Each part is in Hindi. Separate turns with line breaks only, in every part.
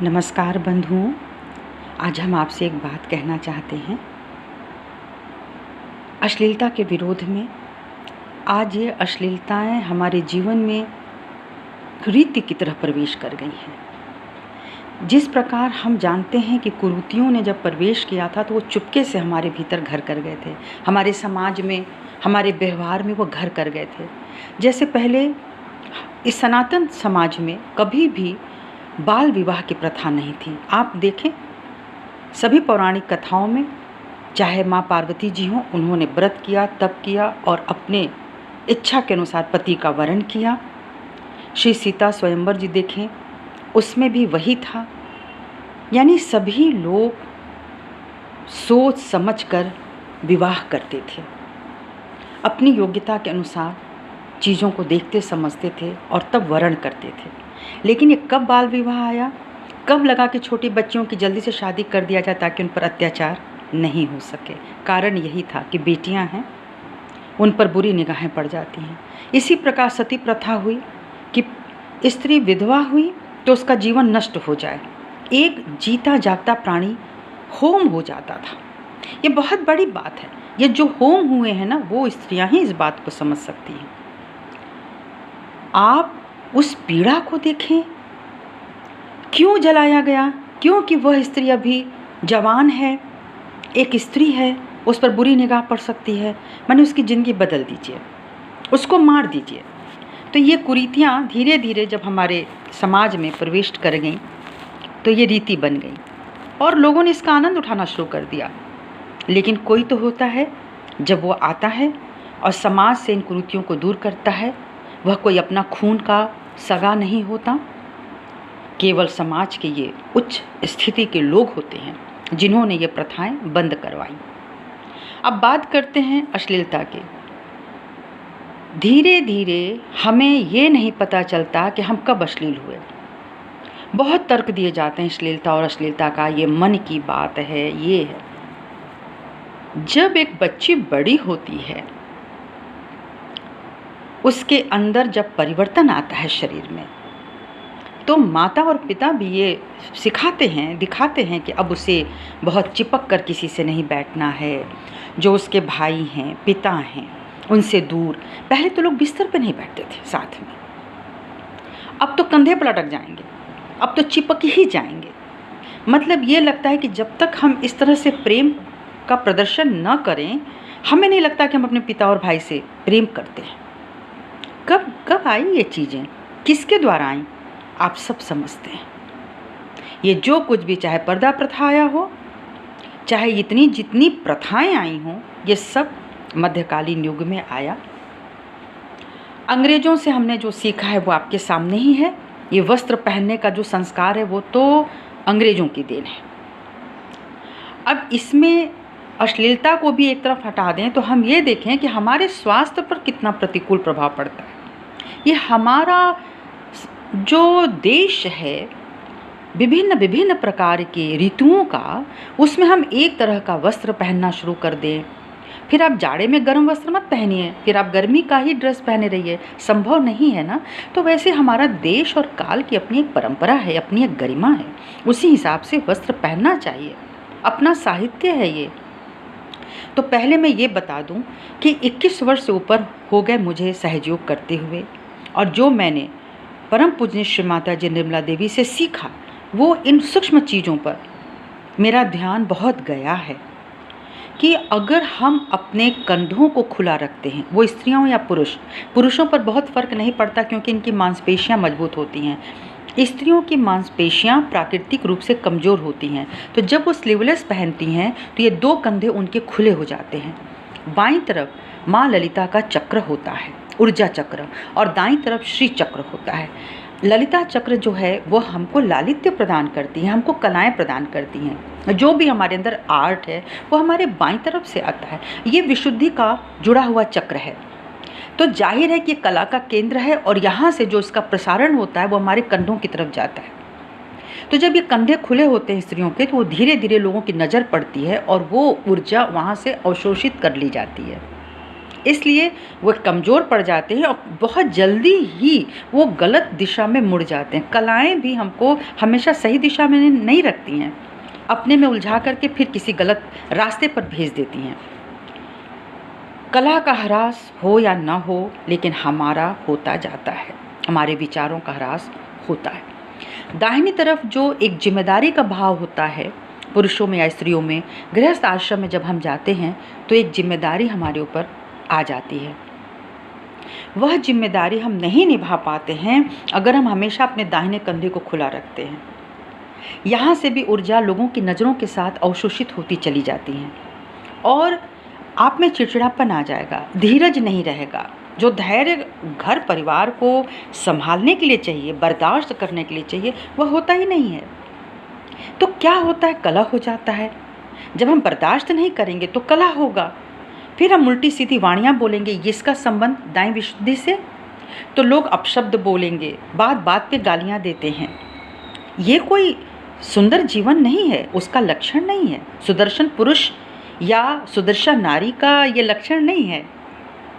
नमस्कार बंधुओं, आज हम आपसे एक बात कहना चाहते हैं। अश्लीलता के विरोध में आज ये अश्लीलताएं हमारे जीवन में रीति की तरह प्रवेश कर गई हैं। जिस प्रकार हम जानते हैं कि कुरीतियों ने जब प्रवेश किया था तो वो चुपके से हमारे भीतर घर कर गए थे, हमारे समाज में, हमारे व्यवहार में वो घर कर गए थे। जैसे पहले इस सनातन समाज में कभी भी बाल विवाह की प्रथा नहीं थी। आप देखें, सभी पौराणिक कथाओं में चाहे माँ पार्वती जी हों, उन्होंने व्रत किया, तप किया और अपने इच्छा के अनुसार पति का वरण किया। श्री सीता स्वयंवर जी देखें, उसमें भी वही था। यानी सभी लोग सोच समझकर विवाह करते थे, अपनी योग्यता के अनुसार चीज़ों को देखते समझते थे और तब वरण करते थे। लेकिन ये कब बाल विवाह आया, कब लगा कि छोटी बच्चियों की जल्दी से शादी कर दिया जाए ताकि उन पर अत्याचार नहीं हो सके। कारण यही था कि बेटियां हैं, उन पर बुरी निगाहें पड़ जाती हैं। इसी प्रकार सती प्रथा हुई कि स्त्री विधवा हुई तो उसका जीवन नष्ट हो जाए, एक जीता जागता प्राणी होम हो जाता था। ये बहुत बड़ी बात है। ये जो होम हुए हैं ना, वो स्त्रियां ही इस बात को समझ सकती हैं। आप उस पीड़ा को देखें, क्यों जलाया गया? क्योंकि वह स्त्री अभी जवान है, एक स्त्री है, उस पर बुरी निगाह पड़ सकती है। माने उसकी ज़िंदगी बदल दीजिए, उसको मार दीजिए। तो ये कुरीतियाँ धीरे धीरे जब हमारे समाज में प्रवेश कर गईं तो ये रीति बन गई और लोगों ने इसका आनंद उठाना शुरू कर दिया। लेकिन कोई तो होता है, जब वो आता है और समाज से इन कुरीतियों को दूर करता है, वह कोई अपना खून का सगा नहीं होता। केवल समाज के ये उच्च स्थिति के लोग होते हैं जिन्होंने ये प्रथाएं बंद करवाई। अब बात करते हैं अश्लीलता की। धीरे धीरे हमें ये नहीं पता चलता कि हम कब अश्लील हुए। बहुत तर्क दिए जाते हैं अश्लीलता और अश्लीलता का, ये मन की बात है, ये है। जब एक बच्ची बड़ी होती है, उसके अंदर जब परिवर्तन आता है शरीर में, तो माता और पिता भी ये सिखाते हैं, दिखाते हैं कि अब उसे बहुत चिपक कर किसी से नहीं बैठना है। जो उसके भाई हैं, पिता हैं, उनसे दूर। पहले तो लोग बिस्तर पे नहीं बैठते थे साथ में, अब तो कंधे पर लटक जाएंगे, अब तो चिपक ही जाएंगे। मतलब ये लगता है कि जब तक हम इस तरह से प्रेम का प्रदर्शन न करें, हमें नहीं लगता कि हम अपने पिता और भाई से प्रेम करते हैं। कब कब आई ये चीज़ें, किसके द्वारा आई, आप सब समझते हैं। ये जो कुछ भी, चाहे पर्दा प्रथा आया हो, चाहे इतनी जितनी प्रथाएं आई हों, ये सब मध्यकालीन युग में आया। अंग्रेज़ों से हमने जो सीखा है वो आपके सामने ही है। ये वस्त्र पहनने का जो संस्कार है वो तो अंग्रेज़ों की देन है। अब इसमें अश्लीलता को भी एक तरफ हटा दें तो हम ये देखें कि हमारे स्वास्थ्य पर कितना प्रतिकूल प्रभाव पड़ता है। ये हमारा जो देश है, विभिन्न विभिन्न प्रकार के ऋतुओं का, उसमें हम एक तरह का वस्त्र पहनना शुरू कर दें। फिर आप जाड़े में गर्म वस्त्र मत पहनिए, फिर आप गर्मी का ही ड्रेस पहने रहिए, संभव नहीं है ना। तो वैसे हमारा देश और काल की अपनी एक परंपरा है, अपनी एक गरिमा है, उसी हिसाब से वस्त्र पहनना चाहिए। अपना साहित्य है ये। तो पहले मैं ये बता दूं कि 21 वर्ष से ऊपर हो गए मुझे सहयोग करते हुए, और जो मैंने परम पूजनीय श्री माता जी निर्मला देवी से सीखा, वो इन सूक्ष्म चीज़ों पर मेरा ध्यान बहुत गया है कि अगर हम अपने कंधों को खुला रखते हैं, वो स्त्रियों या पुरुषों पर बहुत फ़र्क नहीं पड़ता क्योंकि इनकी मांसपेशियां मजबूत होती हैं। स्त्रियों की मांसपेशियां प्राकृतिक रूप से कमज़ोर होती हैं, तो जब वो स्लीवलेस पहनती हैं तो ये दो कंधे उनके खुले हो जाते हैं। बाईं तरफ माँ ललिता का चक्र होता है, ऊर्जा चक्र, और दाईं तरफ श्री चक्र होता है। ललिता चक्र जो है वो हमको लालित्य प्रदान करती है, हमको कलाएं प्रदान करती हैं। जो भी हमारे अंदर आर्ट है वो हमारे बाईं तरफ से आता है। ये विशुद्धि का जुड़ा हुआ चक्र है। तो जाहिर है कि ये कला का केंद्र है और यहाँ से जो इसका प्रसारण होता है वो हमारे कंधों की तरफ जाता है। तो जब ये कंधे खुले होते हैं स्त्रियों के, तो वो धीरे धीरे लोगों की नज़र पड़ती है और वो ऊर्जा वहाँ से अवशोषित कर ली जाती है। इसलिए वो कमज़ोर पड़ जाते हैं और बहुत जल्दी ही वो गलत दिशा में मुड़ जाते हैं। कलाएं भी हमको हमेशा सही दिशा में नहीं रखती हैं, अपने में उलझा करके फिर किसी गलत रास्ते पर भेज देती हैं। कला का ह्रास हो या ना हो, लेकिन हमारा होता जाता है, हमारे विचारों का ह्रास होता है। दाहिनी तरफ जो एक जिम्मेदारी का भाव होता है, पुरुषों में या स्त्रियों में, गृहस्थ आश्रम में जब हम जाते हैं तो एक जिम्मेदारी हमारे ऊपर आ जाती है। वह जिम्मेदारी हम नहीं निभा पाते हैं अगर हम हमेशा अपने दाहिने कंधे को खुला रखते हैं। यहाँ से भी ऊर्जा लोगों की नज़रों के साथ अवशोषित होती चली जाती है और आप में चिड़चिड़ापन आ जाएगा, धीरज नहीं रहेगा। जो धैर्य घर परिवार को संभालने के लिए चाहिए, बर्दाश्त करने के लिए चाहिए, वह होता ही नहीं है। तो क्या होता है, कलह हो जाता है। जब हम बर्दाश्त नहीं करेंगे तो कलह होगा, फिर हम उल्टी सीधी वाणियाँ बोलेंगे, इसका संबंध दाएं विशुद्धि से, तो लोग अपशब्द बोलेंगे, बात बात पे गालियाँ देते हैं। ये कोई सुंदर जीवन नहीं है, उसका लक्षण नहीं है। सुदर्शन पुरुष या सुदर्शन नारी का ये लक्षण नहीं है।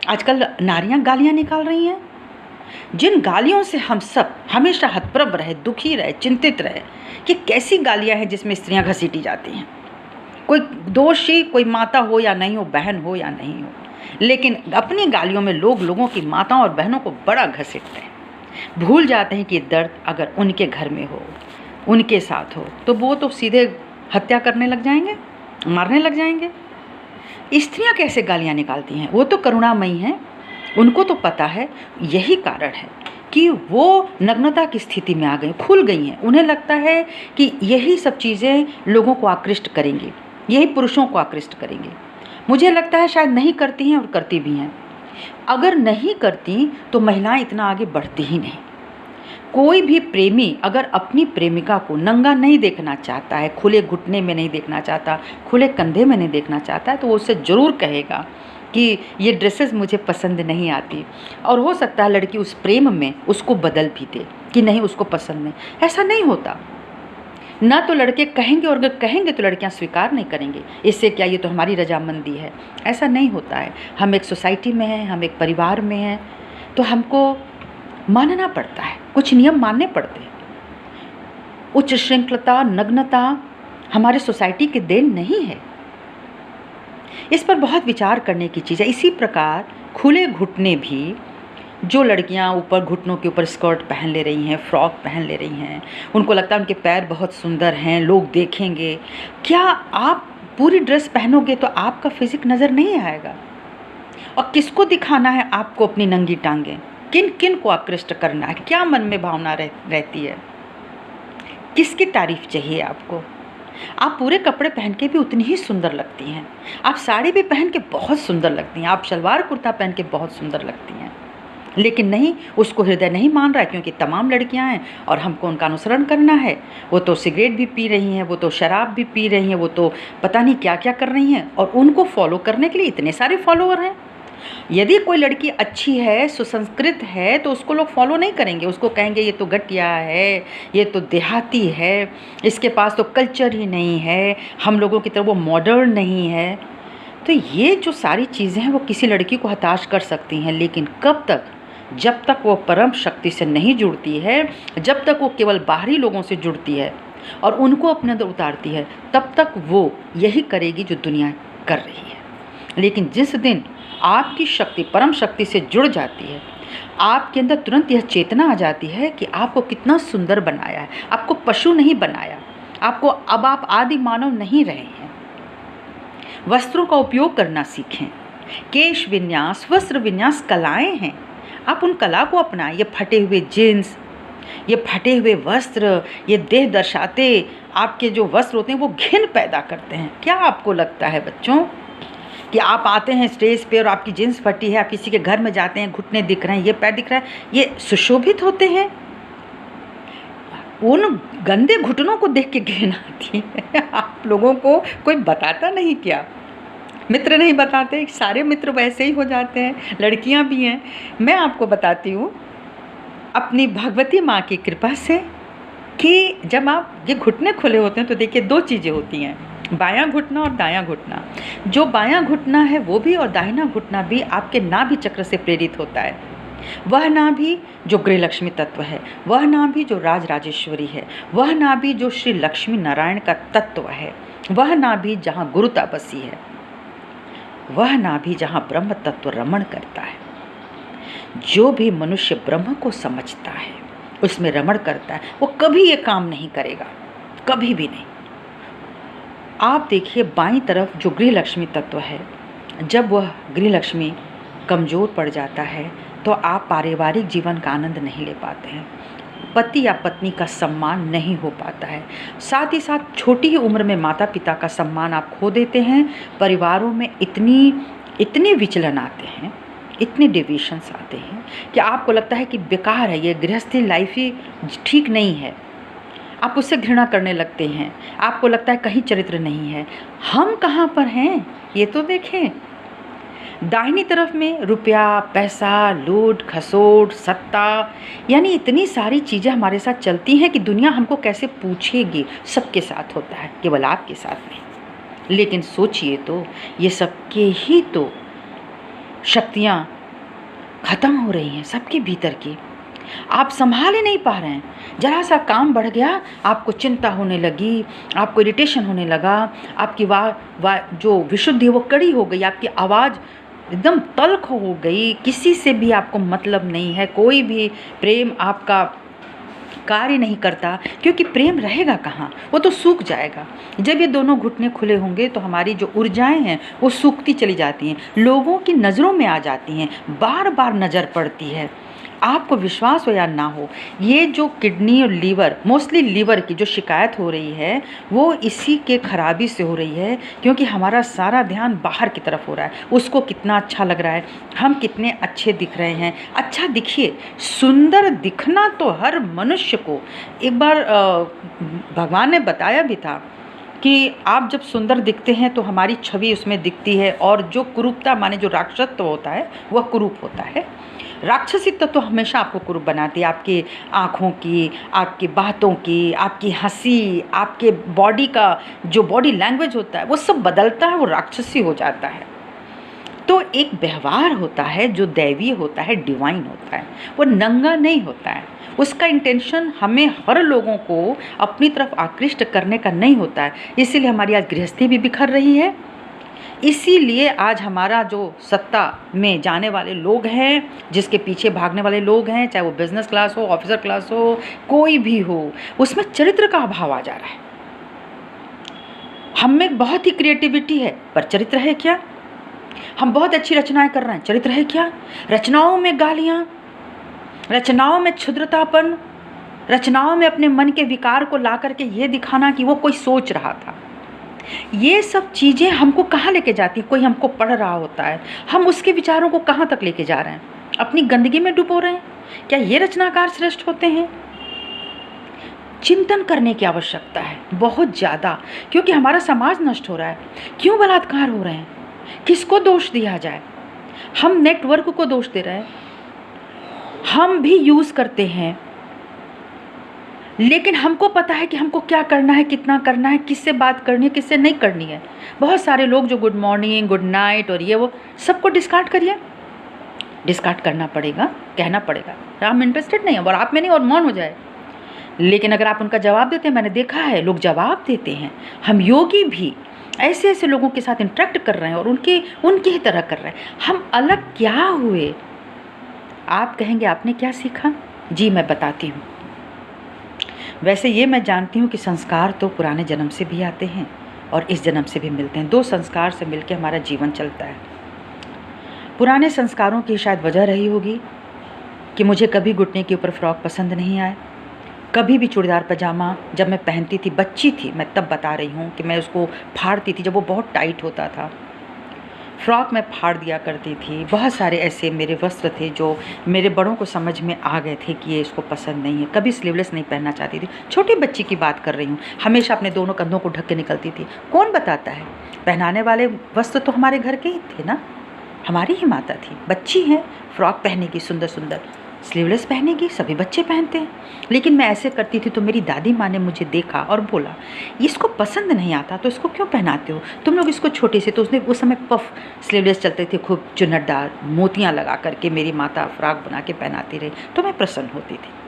आजकल नारियां गालियां निकाल रही हैं, जिन गालियों से हम सब हमेशा हतप्रभ रहे, दुखी रहे, चिंतित रहे कि कैसी गालियां हैं जिसमें स्त्रियां घसीटी जाती हैं। कोई दोषी, कोई माता हो या नहीं हो, बहन हो या नहीं हो, लेकिन अपनी गालियों में लोग लोगों की माताओं और बहनों को बड़ा घसीटते हैं। भूल जाते हैं कि दर्द अगर उनके घर में हो, उनके साथ हो, तो वो तो सीधे हत्या करने लग जाएंगे, मारने लग जाएंगे। स्त्रियां कैसे गालियां निकालती हैं, वो तो करुणामयी हैं, उनको तो पता है। यही कारण है कि वो नग्नता की स्थिति में आ गई, खुल गई हैं। उन्हें लगता है कि यही सब चीज़ें लोगों को आकृष्ट करेंगी, यही पुरुषों को आकृष्ट करेंगी। मुझे लगता है शायद नहीं करती हैं और करती भी हैं। अगर नहीं करती तो महिलाएं इतना आगे बढ़ती ही नहीं। कोई भी प्रेमी अगर अपनी प्रेमिका को नंगा नहीं देखना चाहता है, खुले घुटने में नहीं देखना चाहता, खुले कंधे में नहीं देखना चाहता है, तो वो उससे ज़रूर कहेगा कि ये ड्रेसेस मुझे पसंद नहीं आती। और हो सकता है लड़की उस प्रेम में उसको बदल भी दे कि नहीं, उसको पसंद नहीं। ऐसा नहीं होता ना, तो लड़के कहेंगे, और अगर कहेंगे तो लड़कियां स्वीकार नहीं करेंगे। इससे क्या, ये तो हमारी रजामंदी है। ऐसा नहीं होता है। हम एक सोसाइटी में हैं, हम एक परिवार में हैं, तो हमको मानना पड़ता है, कुछ नियम मानने पड़ते हैं। उच्च श्रृंखलता, नग्नता हमारे सोसाइटी की देन नहीं है। इस पर बहुत विचार करने की चीज़ है। इसी प्रकार खुले घुटने भी, जो लड़कियां ऊपर घुटनों के ऊपर स्कर्ट पहन ले रही हैं, फ्रॉक पहन ले रही हैं, उनको लगता है उनके पैर बहुत सुंदर हैं, लोग देखेंगे। क्या आप पूरी ड्रेस पहनोगे तो आपका फिजिक नज़र नहीं आएगा? और किसको दिखाना है आपको अपनी नंगी टांगें? किन किन को आकृष्ट करना है? क्या मन में भावना रहती है? किसकी तारीफ चाहिए आपको? आप पूरे कपड़े पहन के भी उतनी ही सुंदर लगती हैं, आप साड़ी भी पहन के बहुत सुंदर लगती हैं, आप शलवार कुर्ता पहन के बहुत सुंदर लगती हैं। लेकिन नहीं, उसको हृदय नहीं मान रहा है, क्योंकि तमाम लड़कियां हैं और हमको उनका अनुसरण करना है। वो तो सिगरेट भी पी रही हैं, वो तो शराब भी पी रही हैं, वो तो पता नहीं क्या क्या कर रही हैं, और उनको फॉलो करने के लिए इतने सारे फॉलोअर हैं। यदि कोई लड़की अच्छी है, सुसंस्कृत है, तो उसको लोग फॉलो नहीं करेंगे। उसको कहेंगे ये तो घटिया है, ये तो देहाती है, इसके पास तो कल्चर ही नहीं है, हम लोगों की तरह वो मॉडर्न नहीं है। तो ये जो सारी चीज़ें हैं वो किसी लड़की को हताश कर सकती हैं, लेकिन कब तक? जब तक वो परम शक्ति से नहीं जुड़ती है, जब तक वो केवल बाहरी लोगों से जुड़ती है और उनको अपने अंदर उतारती है, तब तक वो यही करेगी जो दुनिया कर रही है। लेकिन जिस दिन आपकी शक्ति परम शक्ति से जुड़ जाती है, आपके अंदर तुरंत यह चेतना आ जाती है कि आपको कितना सुंदर बनाया है, आपको पशु नहीं बनाया, आपको अब आप आदि मानव नहीं रहे हैं। वस्त्रों का उपयोग करना सीखें। केश विन्यास, वस्त्र विन्यास कलाएं हैं, आप उन कला को अपनाएं। ये फटे हुए जीन्स, ये फटे हुए वस्त्र, ये देह दर्शाते आपके जो वस्त्र होते हैं वो घिन पैदा करते हैं। क्या आपको लगता है बच्चों कि आप आते हैं स्टेज पे और आपकी जीन्स फटी है, आप किसी के घर में जाते हैं, घुटने दिख रहे हैं, ये पैर दिख रहा है, ये सुशोभित होते हैं? उन गंदे घुटनों को देख के घिन आती है। आप लोगों को कोई बताता नहीं क्या? मित्र नहीं बताते? सारे मित्र वैसे ही हो जाते हैं, लड़कियां भी हैं। मैं आपको बताती हूँ अपनी भगवती माँ की कृपा से कि जब आप ये घुटने खुले होते हैं तो देखिए दो चीज़ें होती हैं, बायां घुटना और दायां घुटना। जो बायां घुटना है वो भी और दाहिना घुटना भी आपके नाभि चक्र से प्रेरित होता है। वह नाभि जो गृहलक्ष्मी तत्व है, वह नाभि जो राजराजेश्वरी है, वह नाभि जो श्री लक्ष्मी नारायण का तत्व है, वह नाभि जहाँ गुरु तपस्वी है, वह नाभि जहाँ ब्रह्म तत्व रमण करता है। जो भी मनुष्य ब्रह्म को समझता है, उसमें रमण करता है, वो कभी ये काम नहीं करेगा, कभी भी नहीं। आप देखिए बाईं तरफ जो गृहलक्ष्मी तत्व है, जब वह गृहलक्ष्मी कमज़ोर पड़ जाता है तो आप पारिवारिक जीवन का आनंद नहीं ले पाते हैं, पति या पत्नी का सम्मान नहीं हो पाता है, साथ ही साथ छोटी ही उम्र में माता पिता का सम्मान आप खो देते हैं। परिवारों में इतने विचलन आते हैं, इतने डिविशंस आते हैं कि आपको लगता है कि बेकार है, ये गृहस्थी लाइफ ही ठीक नहीं है, आप उससे घृणा करने लगते हैं, आपको लगता है कहीं चरित्र नहीं है। हम कहाँ पर हैं ये तो देखें। दाहिनी तरफ में रुपया, पैसा, लूट खसोट, सत्ता, यानी इतनी सारी चीज़ें हमारे साथ चलती हैं कि दुनिया हमको कैसे पूछेगी। सबके साथ होता है, केवल आपके साथ नहीं। लेकिन सोचिए तो ये सबके ही तो शक्तियाँ ख़त्म हो रही हैं, सबके भीतर की। आप संभाल ही नहीं पा रहे हैं। जरा सा काम बढ़ गया, आपको चिंता होने लगी, आपको इरिटेशन होने लगा, आपकी जो विशुद्धि है वो कड़ी हो गई, आपकी आवाज़ एकदम तल्ख हो गई, किसी से भी आपको मतलब नहीं है, कोई भी प्रेम आपका कार्य नहीं करता, क्योंकि प्रेम रहेगा कहाँ, वो तो सूख जाएगा। जब ये दोनों घुटने खुले होंगे तो हमारी जो ऊर्जाएं हैं वो सूखती चली जाती हैं, लोगों की नज़रों में आ जाती हैं, बार बार नज़र पड़ती है। आपको विश्वास हो या ना हो, ये जो किडनी और लीवर, मोस्टली लीवर की जो शिकायत हो रही है वो इसी के खराबी से हो रही है, क्योंकि हमारा सारा ध्यान बाहर की तरफ हो रहा है। उसको कितना अच्छा लग रहा है, हम कितने अच्छे दिख रहे हैं। अच्छा दिखिए, सुंदर दिखना तो हर मनुष्य को, एक बार भगवान ने बताया भी था कि आप जब सुंदर दिखते हैं तो हमारी छवि उसमें दिखती है, और जो कुरूपता माने जो राक्षसत्व होता है वह कुरूप होता है। राक्षसी तो हमेशा आपको कुरूप बनाती है, आपकी आँखों की, आपकी बातों की, आपकी हंसी, आपके बॉडी का जो बॉडी लैंग्वेज होता है वो सब बदलता है, वो राक्षसी हो जाता है। तो एक व्यवहार होता है जो दैवीय होता है, डिवाइन होता है, वो नंगा नहीं होता है। उसका इंटेंशन हमें हर लोगों को अपनी तरफ आकृष्ट करने का नहीं होता है। इसीलिए हमारी आज गृहस्थी भी बिखर रही है, इसीलिए आज हमारा जो सत्ता में जाने वाले लोग हैं, जिसके पीछे भागने वाले लोग हैं, चाहे वो बिजनेस क्लास हो, ऑफिसर क्लास हो, कोई भी हो, उसमें चरित्र का अभाव आ जा रहा है। हम में बहुत ही क्रिएटिविटी है, पर चरित्र है क्या? हम बहुत अच्छी रचनाएं कर रहे हैं, चरित्र है क्या? रचनाओं में गालियाँ, रचनाओं में क्षुद्रतापन, रचनाओं में अपने मन के विकार को ला करके ये दिखाना कि वो कोई सोच रहा था। ये सब चीज़ें हमको कहाँ लेके जाती? कोई हमको पढ़ रहा होता है, हम उसके विचारों को कहाँ तक लेके जा रहे हैं? अपनी गंदगी में डुबो रहे हैं? क्या ये रचनाकार श्रेष्ठ होते हैं? चिंतन करने की आवश्यकता है बहुत ज़्यादा, क्योंकि हमारा समाज नष्ट हो रहा है। क्यों बलात्कार हो रहे हैं? किसको दोष दिया जाए? हम नेटवर्क को दोष दे रहे हैं, हम भी यूज़ करते हैं, लेकिन हमको पता है कि हमको क्या करना है, कितना करना है, किससे बात करनी है, किससे नहीं करनी है। बहुत सारे लोग जो गुड मॉर्निंग, गुड नाइट और ये वो सबको डिस्कार्ड करिए, डिस्कार्ड करना पड़ेगा, कहना पड़ेगा हम इंटरेस्टेड नहीं है, और आप में नहीं, और मौन हो जाए। लेकिन अगर आप उनका जवाब देते हैं, मैंने देखा है लोग जवाब देते हैं। हम योगी भी ऐसे ऐसे लोगों के साथ इंटरेक्ट कर रहे हैं और उनकी ही तरह कर रहे हैं। हम अलग क्या हुए? आप कहेंगे आपने क्या सीखा? जी मैं बताती हूँ। वैसे ये मैं जानती हूँ कि संस्कार तो पुराने जन्म से भी आते हैं और इस जन्म से भी मिलते हैं। 2 संस्कार से मिलकर हमारा जीवन चलता है। पुराने संस्कारों की शायद वजह रही होगी कि मुझे कभी घुटने के ऊपर फ्रॉक पसंद नहीं आए, कभी भी चूड़ीदार पजामा जब मैं पहनती थी, बच्ची थी मैं तब बता रही हूँ कि मैं उसको फाड़ती थी जब वो बहुत टाइट होता था। फ्रॉक मैं फाड़ दिया करती थी। बहुत सारे ऐसे मेरे वस्त्र थे जो मेरे बड़ों को समझ में आ गए थे कि ये इसको पसंद नहीं है। कभी स्लीवलेस नहीं पहनना चाहती थी। छोटी बच्ची की बात कर रही हूँ, हमेशा अपने दोनों कंधों को ढक के निकलती थी। कौन बताता है? पहनाने वाले वस्त्र तो हमारे घर के ही थे ना, हमारी ही माता थी। बच्ची है, फ्रॉक पहनेगी सुंदर सुंदर, स्लीवलेस पहनेगी, सभी बच्चे पहनते हैं। लेकिन मैं ऐसे करती थी तो मेरी दादी माँ ने मुझे देखा और बोला, इसको पसंद नहीं आता तो इसको क्यों पहनाते हो तुम लोग इसको छोटे से। तो उसने उस समय पफ स्लीवलेस चलते थे, खूब चुन्नटदार मोतियाँ लगा करके मेरी माता फ्रॉक बना के पहनाती रही, तो मैं प्रसन्न होती थी।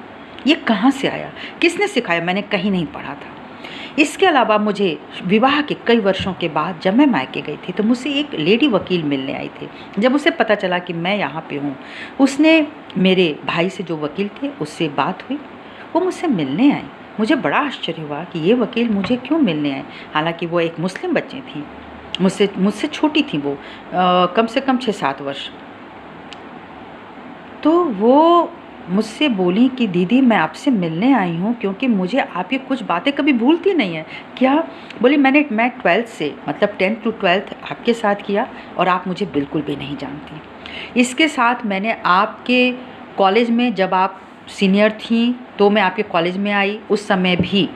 ये कहाँ से आया, किसने सिखाया, मैंने कहीं नहीं पढ़ा था। इसके अलावा मुझे विवाह के कई वर्षों के बाद जब मैं मायके गई थी तो मुझसे एक लेडी वकील मिलने आई थी। जब उसे पता चला कि मैं यहाँ पे हूँ, उसने मेरे भाई से जो वकील थे उससे बात हुई, वो मुझसे मिलने आई। मुझे बड़ा आश्चर्य हुआ कि ये वकील मुझे क्यों मिलने आए। हालांकि वो एक मुस्लिम बच्ची थी, मुझसे छोटी थी वो, कम से कम 6-7 वर्ष। तो वो मुझसे बोली कि दीदी मैं आपसे मिलने आई हूँ क्योंकि मुझे आपकी कुछ बातें कभी भूलती नहीं है। क्या? बोली मैं 12th से मतलब 10th to 12th आपके साथ किया और आप मुझे बिल्कुल भी नहीं जानती। इसके साथ मैंने आपके कॉलेज में, जब आप सीनियर थी तो मैं आपके कॉलेज में आई, उस समय भी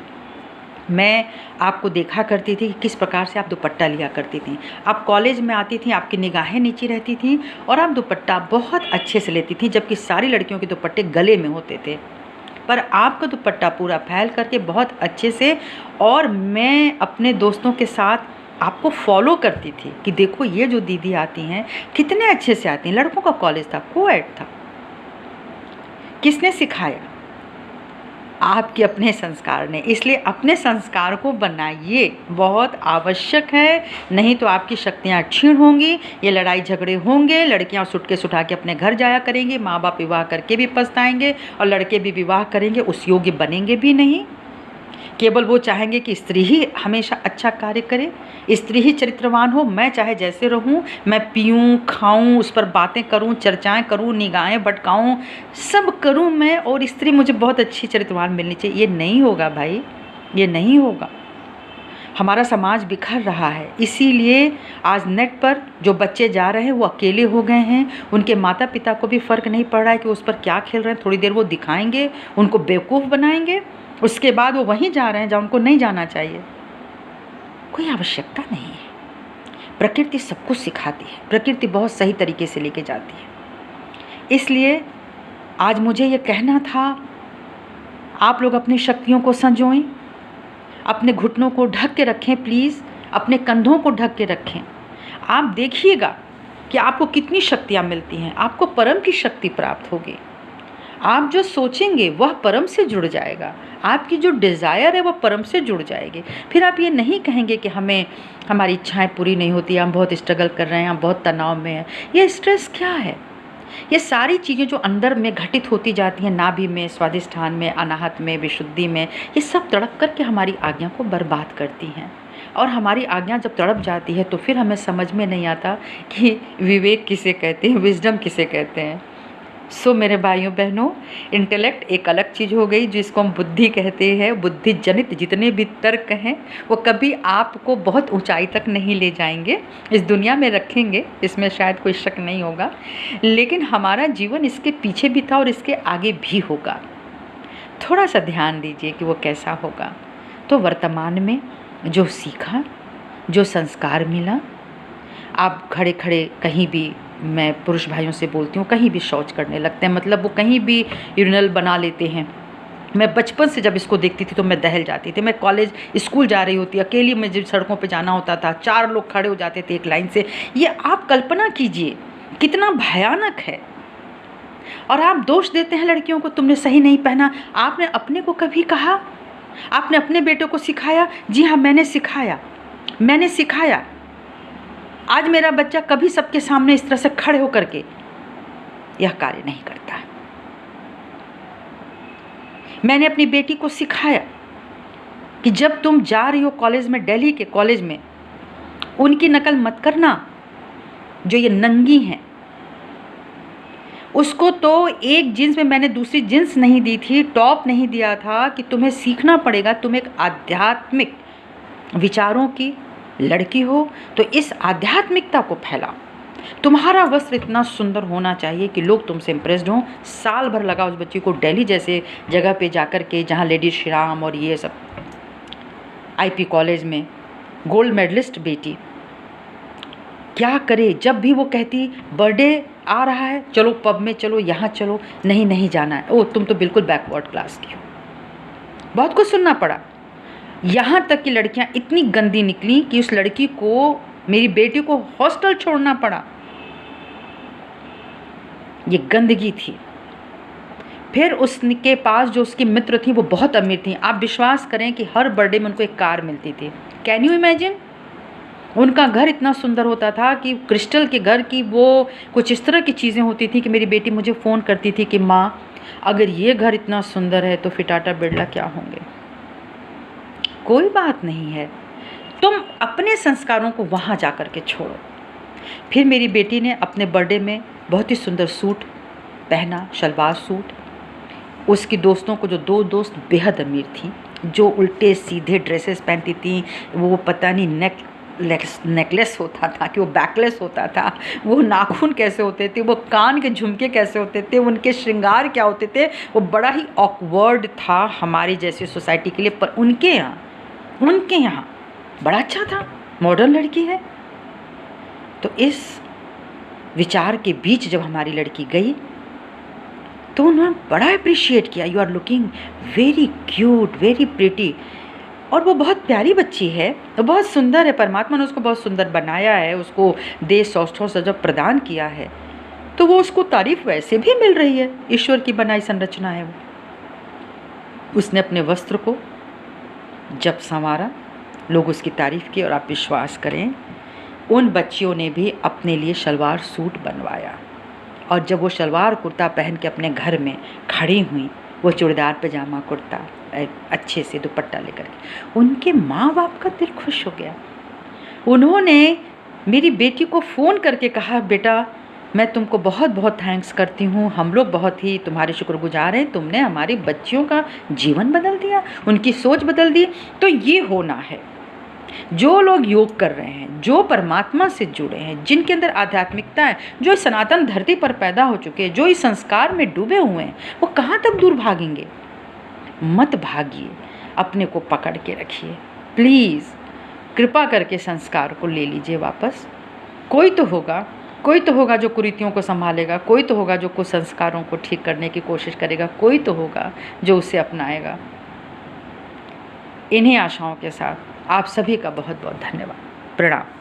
मैं आपको देखा करती थी कि किस प्रकार से आप दुपट्टा लिया करती थी। आप कॉलेज में आती थी, आपकी निगाहें नीची रहती थी और आप दुपट्टा बहुत अच्छे से लेती थी, जबकि सारी लड़कियों के दुपट्टे गले में होते थे, पर आपका दुपट्टा पूरा फैल करके बहुत अच्छे से। और मैं अपने दोस्तों के साथ आपको फॉलो करती थी कि देखो ये जो दीदी आती हैं कितने अच्छे से आती हैं। लड़कों का कॉलेज था, कोएड था। किसने सिखाया? आपके अपने संस्कार ने। इसलिए अपने संस्कार को बनाइए, बहुत आवश्यक है, नहीं तो आपकी शक्तियाँ क्षीण होंगी, ये लड़ाई झगड़े होंगे, लड़कियाँ सूटकेस उठा के अपने घर जाया करेंगी, माँ बाप विवाह करके भी पछताएंगे और लड़के भी विवाह करेंगे, उस योग्य बनेंगे भी नहीं। केवल वो चाहेंगे कि स्त्री ही हमेशा अच्छा कार्य करे, स्त्री ही चरित्रवान हो, मैं चाहे जैसे रहूं, मैं पीऊं खाऊं, उस पर बातें करूं, चर्चाएं करूं, निगाहें भटकाऊं, सब करूं मैं, और स्त्री मुझे बहुत अच्छी चरित्रवान मिलनी चाहिए। ये नहीं होगा भाई, ये नहीं होगा। हमारा समाज बिखर रहा है, इसीलिए आज नेट पर जो बच्चे जा रहे हैं वो अकेले हो गए हैं। उनके माता पिता को भी फ़र्क नहीं पड़ रहा है कि उस पर क्या खेल रहे हैं। थोड़ी देर वो दिखाएंगे, उनको बेवकूफ़ बनाएंगे, उसके बाद वो वहीं जा रहे हैं जहाँ उनको नहीं जाना चाहिए। कोई आवश्यकता नहीं है। प्रकृति सब कुछ सिखाती है, प्रकृति बहुत सही तरीके से लेके जाती है। इसलिए आज मुझे ये कहना था, आप लोग अपनी शक्तियों को संजोएं, अपने घुटनों को ढक के रखें प्लीज़, अपने कंधों को ढक के रखें। आप देखिएगा कि आपको कितनी शक्तियाँ मिलती हैं, आपको परम की शक्ति प्राप्त होगी। आप जो सोचेंगे वह परम से जुड़ जाएगा, आपकी जो डिज़ायर है वह परम से जुड़ जाएगी। फिर आप ये नहीं कहेंगे कि हमें हमारी इच्छाएं पूरी नहीं होती, हम बहुत स्ट्रगल कर रहे हैं, हम बहुत तनाव में हैं। ये स्ट्रेस क्या है? ये सारी चीज़ें जो अंदर में घटित होती जाती हैं, नाभि में, स्वादिष्ठान में, अनाहत में, विशुद्धि में, ये सब तड़प करके हमारी आज्ञा को बर्बाद करती हैं। और हमारी आज्ञा जब तड़प जाती है तो फिर हमें समझ में नहीं आता कि विवेक किसे कहते हैं, विजडम किसे कहते हैं। सो मेरे भाइयों बहनों, इंटेलेक्ट एक अलग चीज़ हो गई जिसको हम बुद्धि कहते हैं। बुद्धि जनित जितने भी तर्क हैं वो कभी आपको बहुत ऊंचाई तक नहीं ले जाएंगे, इस दुनिया में रखेंगे, इसमें शायद कोई शक नहीं होगा, लेकिन हमारा जीवन इसके पीछे भी था और इसके आगे भी होगा। थोड़ा सा ध्यान दीजिए कि वो कैसा होगा। तो वर्तमान में जो सीखा, जो संस्कार मिला, आप खड़े खड़े कहीं भी, मैं पुरुष भाइयों से बोलती हूँ, कहीं भी शौच करने लगते हैं, मतलब वो कहीं भी यूरिनल बना लेते हैं। मैं बचपन से जब इसको देखती थी तो मैं दहल जाती थी। मैं कॉलेज स्कूल जा रही होती, अकेली में जब सड़कों पे जाना होता था, 4 लोग खड़े हो जाते थे एक लाइन से। ये आप कल्पना कीजिए कितना भयानक है। और आप दोष देते हैं लड़कियों को, तुमने सही नहीं पहना। आपने अपने को कभी कहा? आपने अपने बेटों को सिखाया? जी हाँ, मैंने सिखाया। आज मेरा बच्चा कभी सबके सामने इस तरह से खड़े होकर के यह कार्य नहीं करता है। मैंने अपनी बेटी को सिखाया कि जब तुम जा रही हो कॉलेज में, दिल्ली के कॉलेज में, उनकी नकल मत करना जो ये नंगी हैं। उसको तो एक जींस में मैंने दूसरी जींस नहीं दी थी, टॉप नहीं दिया था कि तुम्हें सीखना पड़ेगा, तुम एक आध्यात्मिक विचारों की लड़की हो तो इस आध्यात्मिकता को फैलाओ। तुम्हारा वस्त्र इतना सुंदर होना चाहिए कि लोग तुमसे इम्प्रेस्ड हों। साल भर लगा उस बच्ची को दिल्ली जैसे जगह पे जाकर के, जहाँ लेडी श्री राम और ये सब, आईपी कॉलेज में गोल्ड मेडलिस्ट बेटी, क्या करे, जब भी वो कहती बर्थडे आ रहा है, चलो पब में चलो, यहाँ चलो, नहीं नहीं जाना है, ओ तुम तो बिल्कुल बैकवर्ड क्लास की हो। बहुत कुछ सुनना पड़ा। यहाँ तक कि लड़कियाँ इतनी गंदी निकली कि उस लड़की को, मेरी बेटी को हॉस्टल छोड़ना पड़ा। ये गंदगी थी। फिर उसके पास जो उसकी मित्र थी वो बहुत अमीर थी। आप विश्वास करें कि हर बर्थडे में उनको एक कार मिलती थी। Can you imagine? उनका घर इतना सुंदर होता था कि क्रिस्टल के घर की वो कुछ इस तरह की चीज़ें होती थी कि मेरी बेटी मुझे फ़ोन करती थी कि माँ अगर ये घर इतना सुंदर है तो फिर टाटा बिरला क्या होंगे। कोई बात नहीं है, तुम अपने संस्कारों को वहाँ जा कर के छोड़ो। फिर मेरी बेटी ने अपने बर्थडे में बहुत ही सुंदर सूट पहना, शलवार सूट। उसकी दोस्तों को, जो 2 दोस्त बेहद अमीर थी, जो उल्टे सीधे ड्रेसेस पहनती थी, वो पता नहीं नेकलेस होता था कि वो बैकलेस होता था, वो नाखून कैसे होते थे, वो कान के झुमके कैसे होते थे, उनके श्रृंगार क्या होते थे, वो बड़ा ही ऑकवर्ड था हमारी जैसी सोसाइटी के लिए। पर उनके यहाँ बड़ा अच्छा था, मॉडर्न लड़की है। तो इस विचार के बीच जब हमारी लड़की गई तो उन्होंने बड़ा अप्रिशिएट किया, you are looking very cute, very pretty. और वो बहुत प्यारी बच्ची है, तो बहुत सुंदर है, परमात्मा ने उसको बहुत सुंदर बनाया है, उसको देह सौष्ठव सजब प्रदान किया है, तो वो उसको तारीफ वैसे भी मिल रही है, ईश्वर की बनाई संरचना है वो। उसने अपने वस्त्र को जब संवारा, लोग उसकी तारीफ की, और आप विश्वास करें उन बच्चियों ने भी अपने लिए शलवार सूट बनवाया। और जब वो शलवार कुर्ता पहन के अपने घर में खड़ी हुई, वो चूड़ीदार पजामा कुर्ता अच्छे से दुपट्टा लेकर के, उनके माँ बाप का दिल खुश हो गया। उन्होंने मेरी बेटी को फ़ोन करके कहा, बेटा मैं तुमको बहुत बहुत थैंक्स करती हूँ, हम लोग बहुत ही तुम्हारे शुक्रगुजार हैं, तुमने हमारी बच्चियों का जीवन बदल दिया, उनकी सोच बदल दी। तो ये होना है, जो लोग योग कर रहे हैं, जो परमात्मा से जुड़े हैं, जिनके अंदर आध्यात्मिकता है, जो इस सनातन धरती पर पैदा हो चुके हैं, जो इस संस्कार में डूबे हुए हैं, वो कहाँ तक दूर भागेंगे। मत भागिए, अपने को पकड़ के रखिए प्लीज़, कृपा करके संस्कार को ले लीजिए वापस। कोई तो होगा जो कुरीतियों को संभालेगा, कोई तो होगा जो कुछ संस्कारों को ठीक करने की कोशिश करेगा, कोई तो होगा जो उसे अपनाएगा। इन्हीं आशाओं के साथ आप सभी का बहुत बहुत धन्यवाद, प्रणाम।